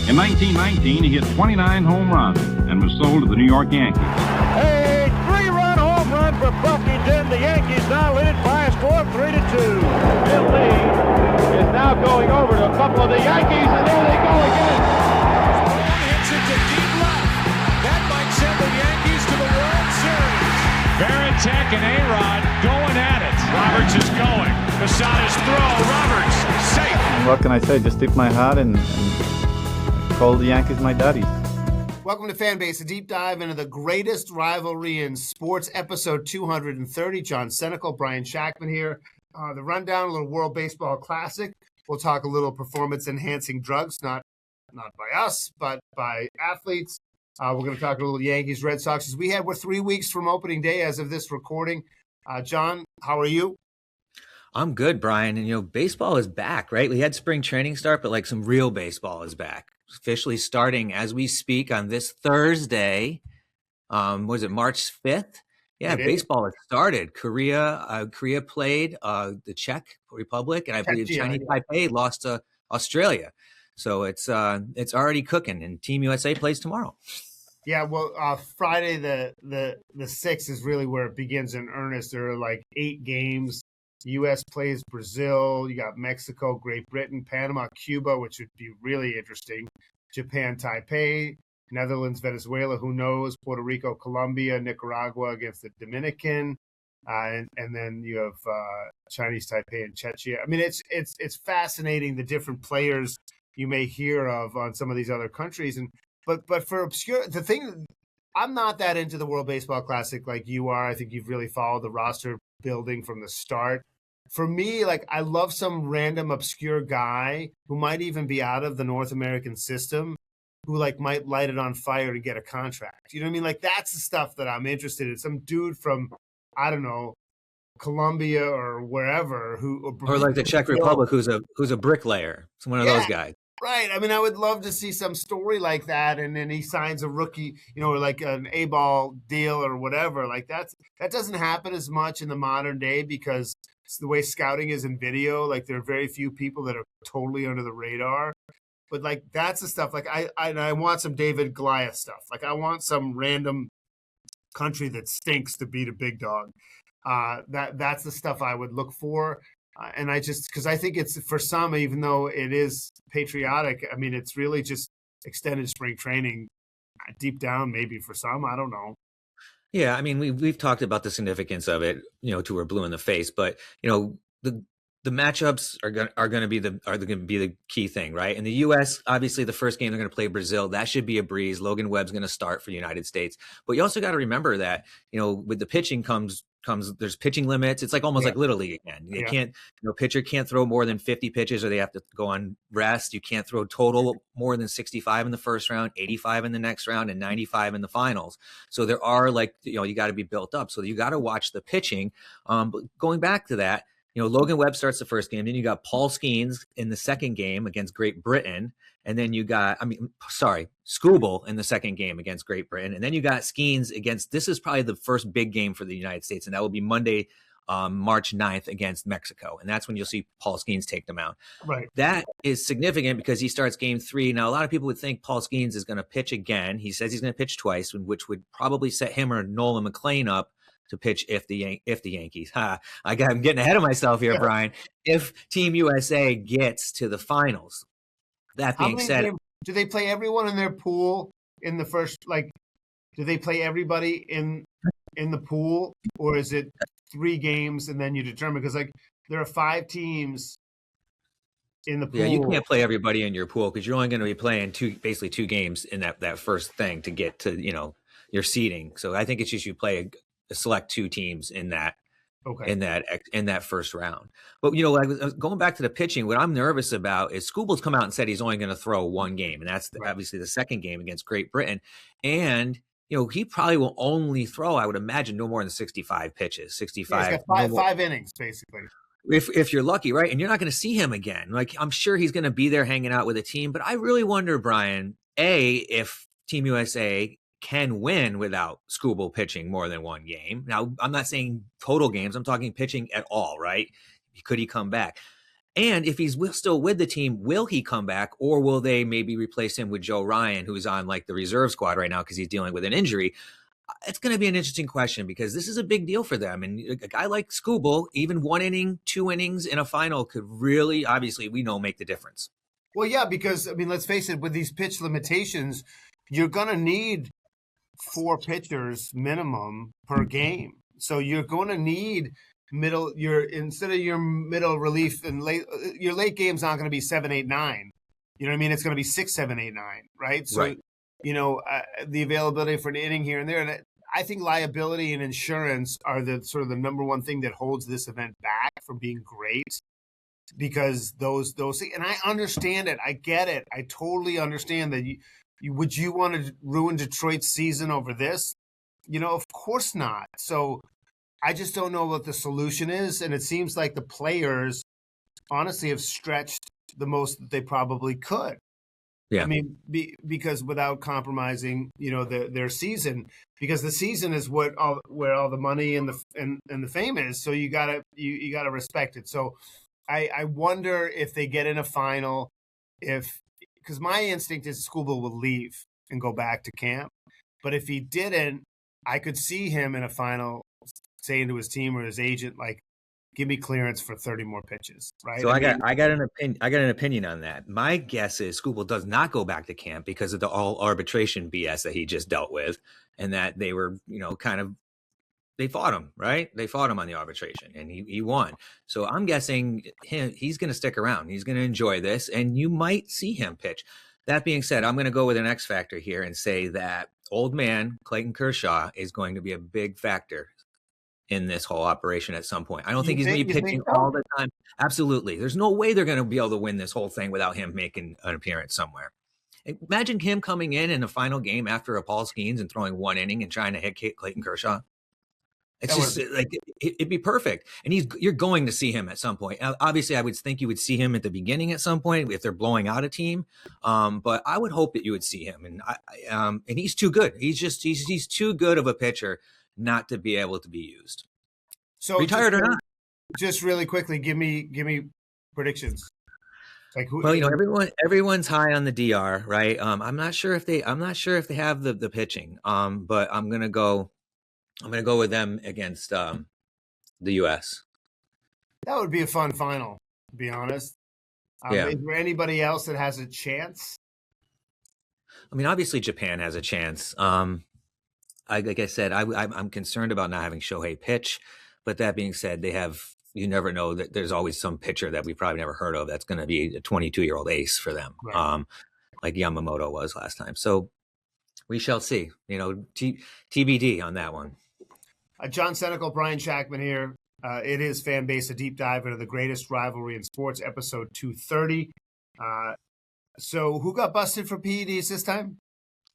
In 1919, he hit 29 home runs and was sold to the New York Yankees. A three-run home run for Buffington. The Yankees now lead it by a score of 3-2. Bill Lee is now going over to a couple of the Yankees, and there they go again. Hits it to deep left. That might send the Yankees to the World Series. Varitek and A-Rod going at it. Roberts is going. Posada's throw. Roberts safe. And what can I say? Just tip my hat and call the Yankees my daddies. Welcome to Fanbase, a deep dive into the greatest rivalry in sports, episode 230. John Senecal, Brian Shackman here. The rundown, a little World Baseball Classic. We'll talk a little performance-enhancing drugs, not by us, but by athletes. We're going to talk a little Yankees, Red Sox. As we're 3 weeks from opening day as of this recording. John, how are you? I'm good, Brian. And, baseball is back, right? We had spring training start, but some real baseball is back. Officially starting as we speak on this Thursday. Was it March 5th? Yeah, baseball has started. Korea played the Czech Republic, and I believe Chinese Taipei lost to Australia. So it's already cooking, and Team USA plays tomorrow. Yeah, well, Friday the 6th is really where it begins in earnest. There are 8 games. U.S. plays Brazil. You got Mexico, Great Britain, Panama, Cuba, which would be really interesting. Japan, Taipei, Netherlands, Venezuela, who knows? Puerto Rico, Colombia, Nicaragua against the Dominican, and then you have Chinese Taipei and Czechia. I mean, it's fascinating the different players you may hear of on some of these other countries, but for obscure the thing. I'm not that into the World Baseball Classic like you are. I think you've really followed the roster building from the start. For me, I love some random obscure guy who might even be out of the North American system who might light it on fire to get a contract. You know what I mean? That's the stuff that I'm interested in. Some dude from, I don't know, Colombia or wherever or the Czech Republic who's a bricklayer. It's one of those guys. Right. I mean, I would love to see some story like that, and then he signs a rookie, or an A-ball deal or whatever. That doesn't happen as much in the modern day because it's the way scouting is in video. There are very few people that are totally under the radar. But that's the stuff. I want some David Goliath stuff. I want some random country that stinks to beat a big dog. That's the stuff I would look for. And because I think it's for some, even though it is patriotic, I mean, it's really just extended spring training deep down, maybe for some, I don't know. Yeah. I mean, we've talked about the significance of it, till we're blue in the face, but the matchups are going to be the key thing, right? In the U.S., obviously the first game they're going to play Brazil. That should be a breeze. Logan Webb's going to start for the United States, but you also got to remember that with the pitching comes there's pitching limits. It's almost like Little League again. You can't pitcher can't throw more than 50 pitches or they have to go on rest. You can't throw total more than 65 in the first round, 85 in the next round, and 95 in the finals. So there are you got to be built up. So you got to watch the pitching. But going back to that. Logan Webb starts the first game. Then you got Paul Skeens in the second game against Great Britain. And then you got, Skubal in the second game against Great Britain. And then you got Skeens this is probably the first big game for the United States. And that will be Monday, March 9th against Mexico. And that's when you'll see Paul Skeens take them out. Right. That is significant because he starts game 3. Now, a lot of people would think Paul Skeens is going to pitch again. He says he's going to pitch twice, which would probably set him or Nolan McLean up to pitch if the Yankees. I'm getting ahead of myself here, Brian. If Team USA gets to the finals. That being said, do they play everyone in their pool in the first? Do they play everybody in the pool, or is it 3 games and then you determine? Because there are 5 teams in the pool. Yeah, you can't play everybody in your pool because you're only going to be playing basically 2 games in that first thing to get to your seeding. So I think it's just you play select 2 teams in that in that first round. But going back to the pitching, what I'm nervous about is Skubal's come out and said he's only going to throw 1 game, and that's obviously the second game against Great Britain. And he probably will only throw, I would imagine, no more than 65 pitches. 65. He's got 5 innings basically. If you're lucky, right? And you're not going to see him again. I'm sure he's going to be there hanging out with a team, but I really wonder, Brian, if Team USA can win without Skubal pitching more than 1 game. Now, I'm not saying total games. I'm talking pitching at all, right? Could he come back? And if he's still with the team, will he come back, or will they maybe replace him with Joe Ryan, who's on like the reserve squad right now because he's dealing with an injury? It's going to be an interesting question because this is a big deal for them. And a guy like Skubal, even 1 inning, 2 innings in a final could really, obviously, we know, make the difference. Well, yeah, because, I mean, let's face it, with these pitch limitations, you're going to need 4 pitchers minimum per game. So you're going to need instead of your middle relief and your late game's not going to be 7, 8, 9. You know what I mean? It's going to be 6, 7, 8, 9, right? So, right. The availability for an inning here and there. And I think liability and insurance are the sort of the number one thing that holds this event back from being great, because those things, and I understand it. I get it. I totally understand that would you want to ruin Detroit's season over this? Of course not. So I just don't know what the solution is. And it seems like the players honestly have stretched the most that they probably could. Yeah. I mean, because without compromising, their season, because the season is where all the money and the fame is. So you gotta respect it. So I wonder if they get in a final, because my instinct is Skubal will leave and go back to camp. But if he didn't, I could see him in a final saying to his team or his agent, like, give me clearance for 30 more pitches, right? So I got an opinion on that. My guess is Skubal does not go back to camp because of the all arbitration BS that he just dealt with, and that they were, they fought him, right? They fought him on the arbitration, and he won. So I'm guessing he's going to stick around. He's going to enjoy this, and you might see him pitch. That being said, I'm going to go with an X factor here and say that old man Clayton Kershaw is going to be a big factor in this whole operation at some point. I don't think he's going to be pitching all the time. Absolutely. There's no way they're going to be able to win this whole thing without him making an appearance somewhere. Imagine him coming in the final game after a Paul Skeens and throwing 1 inning and trying to hit Clayton Kershaw. It's it'd be perfect. And you're going to see him at some point. Obviously, I would think you would see him at the beginning at some point if they're blowing out a team. But I would hope that you would see him. And he's too good. He's too good of a pitcher not to be able to be used. So retired or not. Just really quickly, give me predictions. Like everyone's high on the DR, right? I'm not sure if they have the pitching. But I'm gonna go with them against the US. That would be a fun final, to be honest. Is there anybody else that has a chance? I mean, obviously Japan has a chance. Like I said, I'm concerned about not having Shohei pitch, but that being said, you never know that there's always some pitcher that we probably never heard of that's going to be a 22-year-old ace for them, right. Like Yamamoto was last time. So we shall see. TBD on that one. John Senecal, Brian Shackman here. It is Fan Base, a deep dive into the greatest rivalry in sports, episode 230. So who got busted for PEDs this time?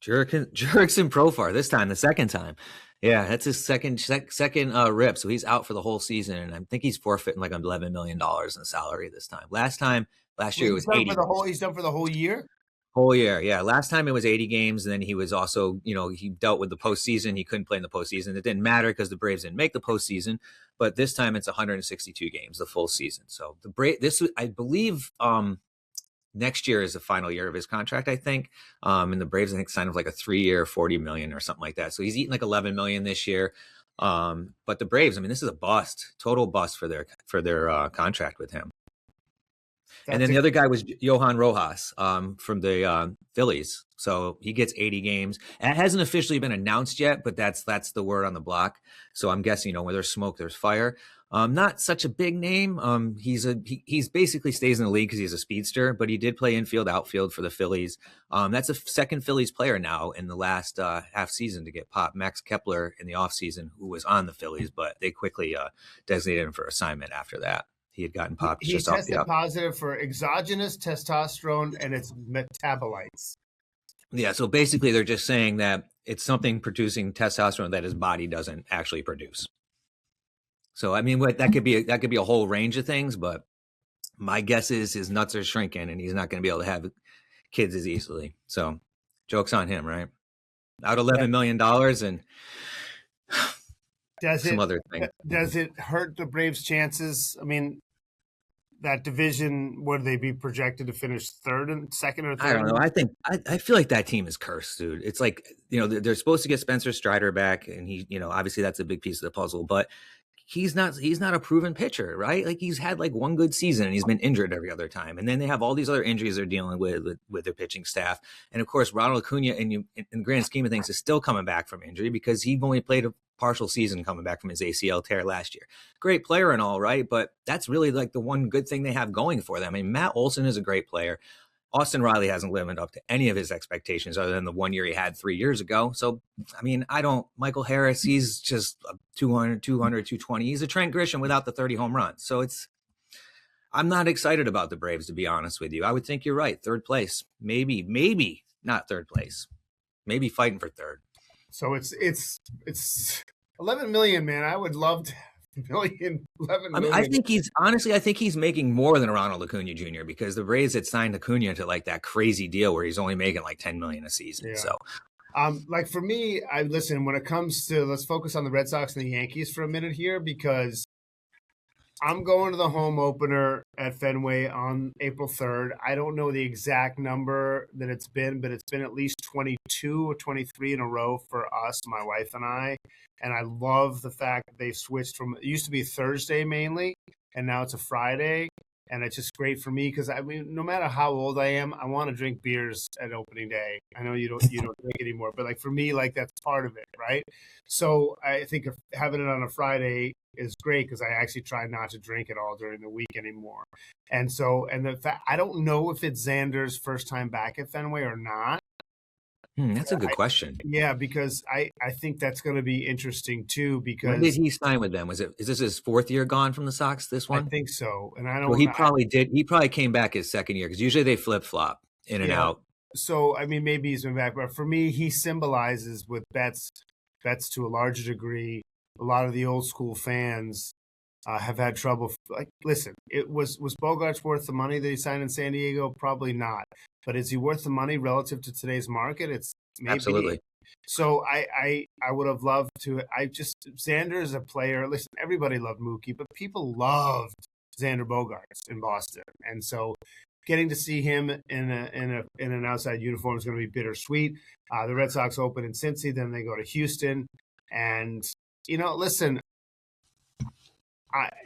Jurickson Profar this time, the second time. Yeah, that's his second rip. So he's out for the whole season, and I think he's forfeiting like $11 million in salary this time. Last year it was 80. He's done for the whole year? Whole year, yeah. Last time it was 80 games, and then he was also, he dealt with the postseason. He couldn't play in the postseason. It didn't matter because the Braves didn't make the postseason. But this time it's 162 games, the full season. So I believe, next year is the final year of his contract, I think. And the Braves, I think, signed him like a 3-year, $40 million or something like that. So he's eating like $11 million this year. But the Braves, I mean, this is a bust, total bust for their contract with him. And then the other guy was Johan Rojas from the Phillies. So he gets 80 games. It hasn't officially been announced yet, but that's the word on the block. So I'm guessing, where there's smoke, there's fire. Not such a big name. He's basically stays in the league because he's a speedster, but he did play infield, outfield for the Phillies. That's a second Phillies player now in the last half season to get popped. Max Kepler in the offseason, who was on the Phillies, but they quickly designated him for assignment after that. He had gotten popped. He tested positive for exogenous testosterone and its metabolites. Yeah, so basically they're just saying that it's something producing testosterone that his body doesn't actually produce. So I mean, that could be a whole range of things, but my guess is his nuts are shrinking and he's not going to be able to have kids as easily. So joke's on him, right? Out $11 million and other thing. Does it hurt the Braves' chances? I mean, that division, would they be projected to finish second or third? I don't know. I feel like that team is cursed, dude. It's like, they're supposed to get Spencer Strider back, and he, obviously that's a big piece of the puzzle, but he's not a proven pitcher, right? Like, he's had like one good season and he's been injured every other time. And then they have all these other injuries they're dealing with their pitching staff. And of course, Ronald Acuna, in the grand scheme of things, is still coming back from injury because he only played a partial season coming back from his ACL tear last year. Great player and all, right? But that's really like the one good thing they have going for them. I mean, Matt Olson is a great player. Austin Riley hasn't lived up to any of his expectations other than the 1 year he had 3 years ago. So, I mean, Michael Harris, he's just 200, 220. He's a Trent Grisham without the 30 home runs. So I'm not excited about the Braves, to be honest with you. I would think you're right. Third place, maybe not third place, maybe fighting for third. So it's 11 million, man. I would love to. 11 million. I mean, I think he's making more than Ronald Acuna Jr. because the Braves had signed Acuna to like that crazy deal where he's only making like 10 million a season. Yeah. So, like for me, when it comes to, let's focus on the Red Sox and the Yankees for a minute here, because I'm going to the home opener at Fenway on April 3rd. I don't know the exact number that it's been, but it's been at least 22 or 23 in a row for us, my wife and I. And I love the fact that they've switched from, it used to be Thursday mainly, and now it's a Friday. And it's just great for me because, I mean, no matter how old I am, I want to drink beers at opening day. I know you don't drink anymore, but like for me, like that's part of it, right? So I think having it on a Friday is great because I actually try not to drink it all during the week anymore. And so, and the fact, I don't know if it's Xander's first time back at Fenway or not. That's a good question. Yeah, because I think that's going to be interesting too. Because when did he sign with them? Is this his fourth year gone from the Sox? This one, I think so. And I don't. Well, he probably did. He probably came back his second year because usually they flip flop in and out. So I mean, maybe he's been back, but for me, he symbolizes with Betts to a larger degree. A lot of the old school fans have had trouble. Like, listen, was Bogaerts worth the money that he signed in San Diego? Probably not. But is he worth the money relative to today's market? It's maybe. Absolutely. So I would have loved to. Xander is a player. Listen, everybody loved Mookie, but people loved Xander Bogaerts in Boston, and so getting to see him in an outside uniform is going to be bittersweet. The Red Sox open in Cincy, then they go to Houston, and listen.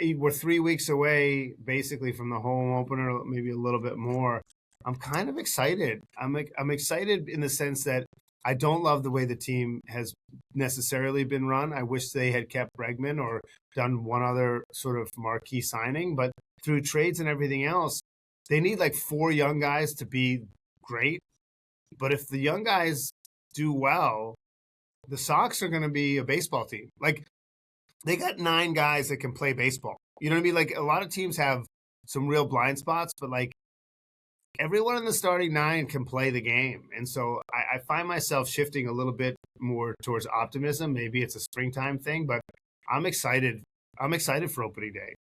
We're 3 weeks away, basically, from the home opener, maybe a little bit more. I'm kind of excited. I'm excited in the sense that I don't love the way the team has necessarily been run. I wish they had kept Bregman or done one other sort of marquee signing. But through trades and everything else, they need like 4 young guys to be great. But if the young guys do well, the Sox are going to be a baseball team. Like, they got 9 guys that can play baseball. You know what I mean? Like, a lot of teams have some real blind spots, but like everyone in the starting 9 can play the game. And so I find myself shifting a little bit more towards optimism. Maybe it's a springtime thing, but I'm excited. I'm excited for opening day.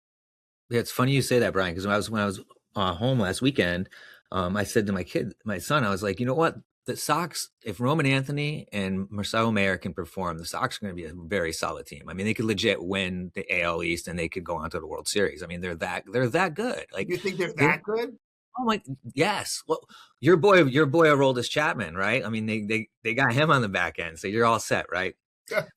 Yeah, it's funny you say that, Brian, because when I was home last weekend, I said to my son, I was like, you know what? The Sox, if Roman Anthony and Marcelo Mayer can perform, the Sox are going to be a very solid team. I mean, they could legit win the AL East and they could go on to the World Series. I mean, they're that good. Like, you think they're that good? Oh my, yes. Well, your boy Aroldis Chapman, right? I mean, they got him on the back end, so you're all set, right?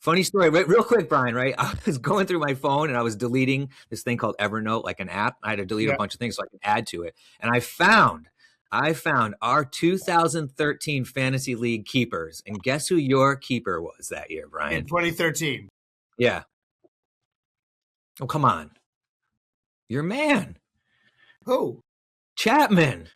Funny story, real quick, Brian, right? I was going through my phone and I was deleting this thing called Evernote, like an app. I had to delete a bunch of things so I could add to it. And I found our 2013 Fantasy League keepers. And guess who your keeper was that year, Brian? In 2013. Yeah. Oh, come on. Your man. Who? Chapman.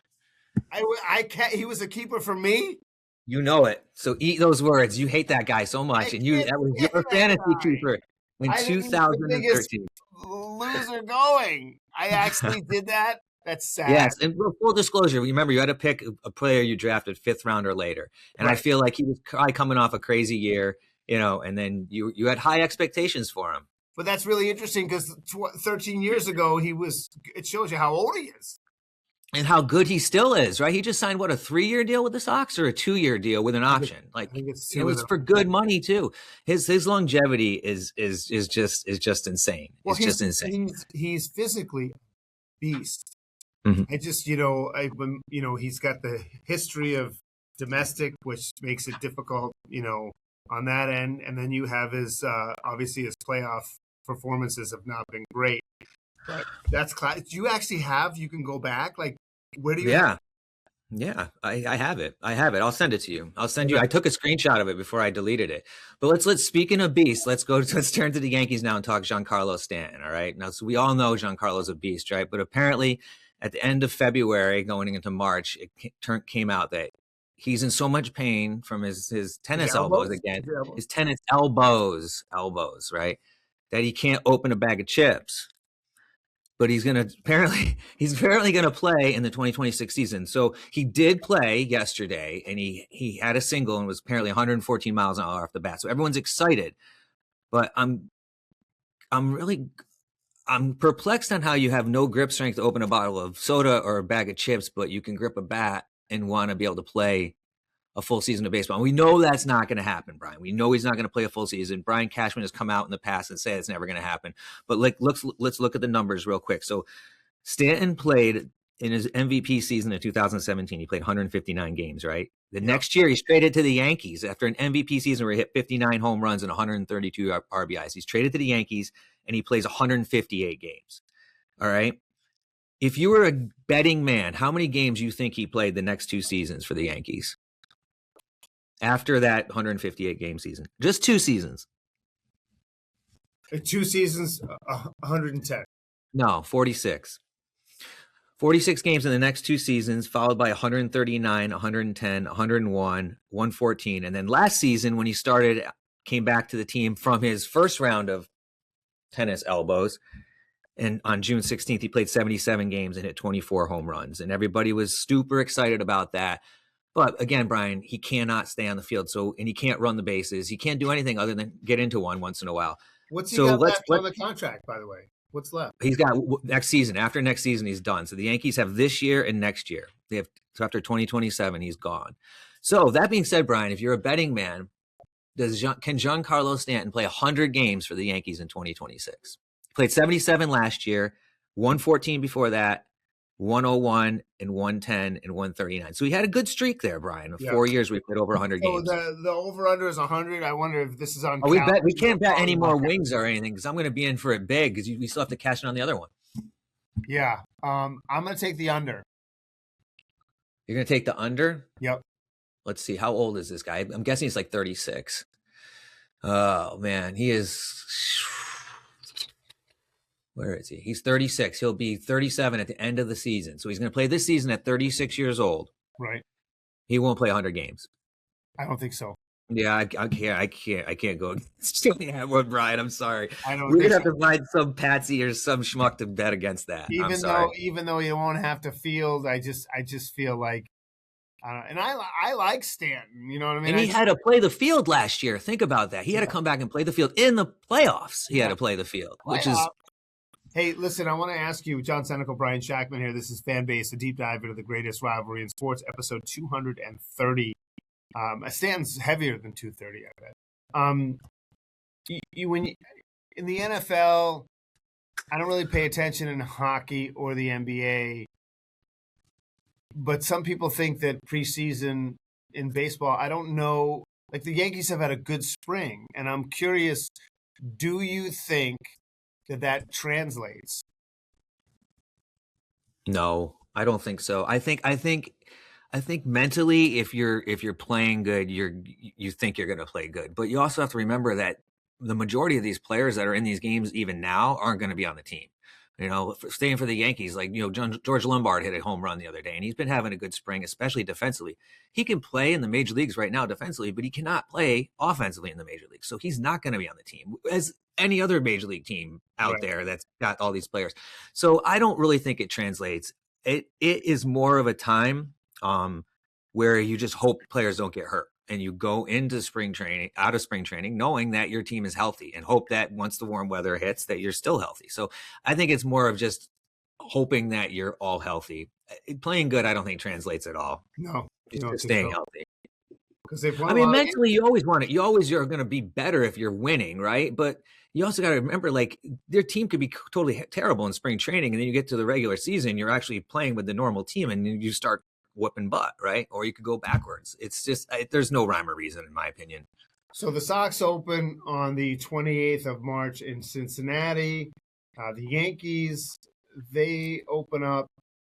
I can't. He was a keeper for me? You know it. So eat those words. You hate that guy so much. And that was your fantasy keeper in 2013. Loser going. I actually did that. That's sad. Yes, and full disclosure, remember you had to pick a player you drafted 5th round or later, and right. I feel like he was probably coming off a crazy year, and then you had high expectations for him. But that's really interesting because 13 years ago it shows you how old he is. And how good he still is, right? He just signed a 3-year deal with the Sox or a 2-year deal with an option. Like, it was for good money too. His longevity is just insane. Well, it's just insane. He's physically beast. Mhm. I just, he's got the history of domestic, which makes it difficult, on that end. And then you have his, obviously his playoff performances have not been great. But that's class. Do you actually you can go back? Like, where do you have? Yeah, I have it. I'll send it to you. I took a screenshot of it before I deleted it. But let's speaking of beasts, let's turn to the Yankees now and talk Giancarlo Stanton. All right. Now, so we all know Giancarlo's a beast, right? But apparently at the end of February, going into March, it came out that he's in so much pain from his tennis elbows again, his tennis elbows, right? That he can't open a bag of chips. But he's apparently going to play in the 2026 season. So he did play yesterday, and he had a single and was apparently 114 miles an hour off the bat. So everyone's excited, but I'm perplexed on how you have no grip strength to open a bottle of soda or a bag of chips, but you can grip a bat and want to be able to play a full season of baseball. And we know that's not going to happen, Brian. We know he's not going to play a full season. Brian Cashman has come out in the past and said it's never going to happen. But let's look at the numbers real quick. So Stanton played in his MVP season in 2017. He played 159 games, right? The next year, he's traded to the Yankees after an MVP season where he hit 59 home runs and 132 RBIs. He's traded to the Yankees, and he plays 158 games. All right? If you were a betting man, how many games do you think he played the next 2 seasons for the Yankees? After that 158 game season, just 2 seasons. 2 seasons, 110. No, 46. 46 games in the next 2 seasons, followed by 139, 110, 101, 114. And then last season, when he came back to the team from his first round of tennis elbows, and on June 16th, he played 77 games and hit 24 home runs. And everybody was super excited about that. But again, Brian, he cannot stay on the field. And he can't run the bases. He can't do anything other than get into one once in a while. What's he got left on the contract, by the way? What's left? He's got next season. After next season, he's done. So the Yankees have this year and next year. So after 2027, he's gone. So that being said, Brian, if you're a betting man, can Giancarlo Stanton play 100 games for the Yankees in 2026? He played 77 last year, 114 before that, 101 and 110 and 139. So he had a good streak there, Brian. 4 years we played over 100 games. The over-under is 100. I wonder if this is on. We can't bet any more wings or anything because I'm going to be in for it big because we still have to cash in on the other one. Yeah. I'm going to take the under. You're going to take the under? Yep. Let's see. How old is this guy? I'm guessing he's like 36. Oh, man. He is... Where is he? He's 36. He'll be 37 at the end of the season. So he's going to play this season at 36 years old. Right. He won't play 100 games. I don't think so. Yeah, I can't go against that one, Brian. I'm sorry. We're gonna have to find some patsy or some schmuck to bet against that. Even though you won't have to field, I just feel like, and I like Stanton. You know what I mean? And he had to play the field last year. Think about that. He had to come back and play the field in the playoffs. He had to play the field, which is. Hey, listen, I want to ask you, John Senecal, Brian Shackman here. This is Fan Base, a deep dive into the greatest rivalry in sports, episode 230. Stanton's heavier than 230, I bet. In the NFL, I don't really pay attention in hockey or the NBA, but some people think that preseason in baseball, I don't know, like the Yankees have had a good spring, and I'm curious, do you think that translates? No, I don't think so. I think mentally, if you're playing good, you think you're going to play good. But you also have to remember that the majority of these players that are in these games even now aren't going to be on the team. You know, staying for the Yankees, like, George Lombard hit a home run the other day, and he's been having a good spring, especially defensively. He can play in the major leagues right now defensively, but he cannot play offensively in the major leagues. So he's not going to be on the team as any other major league team out there that's got all these players. So I don't really think it translates. It is more of a time where you just hope players don't get hurt. And you go into out of spring training, knowing that your team is healthy and hope that once the warm weather hits that you're still healthy. So I think it's more of just hoping that you're all healthy. Playing good, I don't think translates at all. No. Just staying healthy. because they've won. I mean, mentally, you always want it. You always are going to be better if you're winning, right? But you also got to remember, like, their team could be totally terrible in spring training, and then you get to the regular season, you're actually playing with the normal team, and you start whooping butt, right? Or you could go backwards. It's just there's no rhyme or reason, in my opinion. So the Sox open on the 28th of March in Cincinnati. The Yankees, they open up.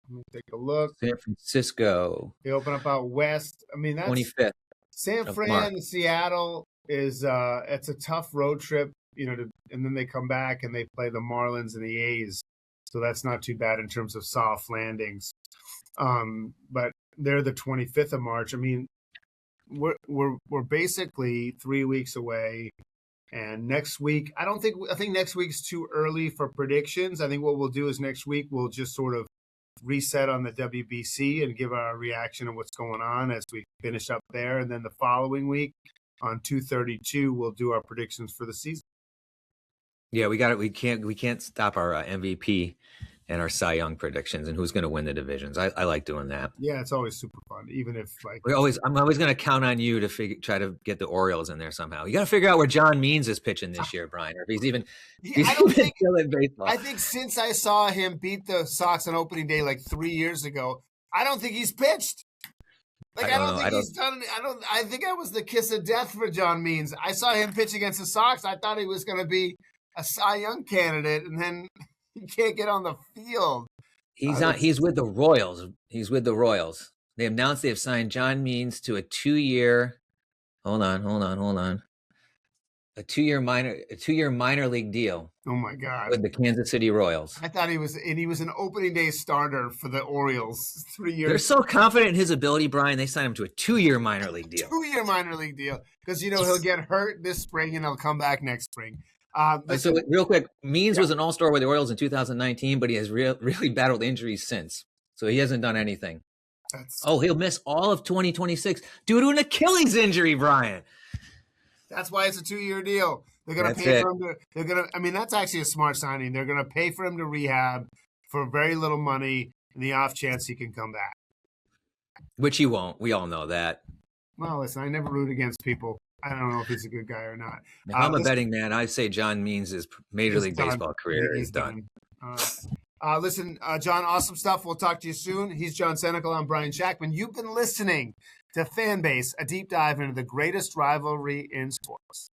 Let me take a look. San Francisco. They open up out west. I mean, that's 25th. San Fran and Seattle is it's a tough road trip, and then they come back and they play the Marlins and the A's. So that's not too bad in terms of soft landings. But they're the 25th of March. I mean, we're basically 3 weeks away. And next week, I think next week's too early for predictions. I think what we'll do is next week we'll just sort of reset on the WBC and give our reaction of what's going on as we finish up there. And then the following week on 232, we'll do our predictions for the season. Yeah, we got it. We can't stop our MVP and our Cy Young predictions and who's going to win the divisions. I like doing that. Yeah, it's always super fun, even if like I'm always going to count on you to try to get the Orioles in there somehow. You got to figure out where John Means is pitching this year, Brian, or if he's even still in baseball. I think since I saw him beat the Sox on opening day like 3 years ago, I don't think he's pitched. Like I don't think he's done. I think I was the kiss of death for John Means. I saw him pitch against the Sox. I thought he was going to be a Cy Young candidate, and then he can't get on the field. He's with the Royals. He's with the Royals. They announced they have signed John Means to a 2-year. Hold on. A 2-year minor league deal. Oh my God! With the Kansas City Royals. I thought he was an opening day starter for the Orioles. 3 years. They're so confident in his ability, Brian. They signed him to a 2-year minor league deal. 2-year minor league deal because he'll get hurt this spring and he'll come back next spring. So real quick, Means was an all-star with the Orioles in 2019, but he has really battled injuries since. So he hasn't done anything. He'll miss all of 2026 due to an Achilles injury, Brian. That's why it's a 2-year deal. They're going to pay for him I mean, that's actually a smart signing. They're going to pay for him to rehab for very little money in the off chance he can come back. Which he won't. We all know that. Well, listen, I never root against people. I don't know if he's a good guy or not. If I'm a betting man, I'd say John Means' Major League Baseball career is done. Listen, John, awesome stuff. We'll talk to you soon. He's John Senecal. I'm Brian Shackman. You've been listening to Fanbase, a deep dive into the greatest rivalry in sports.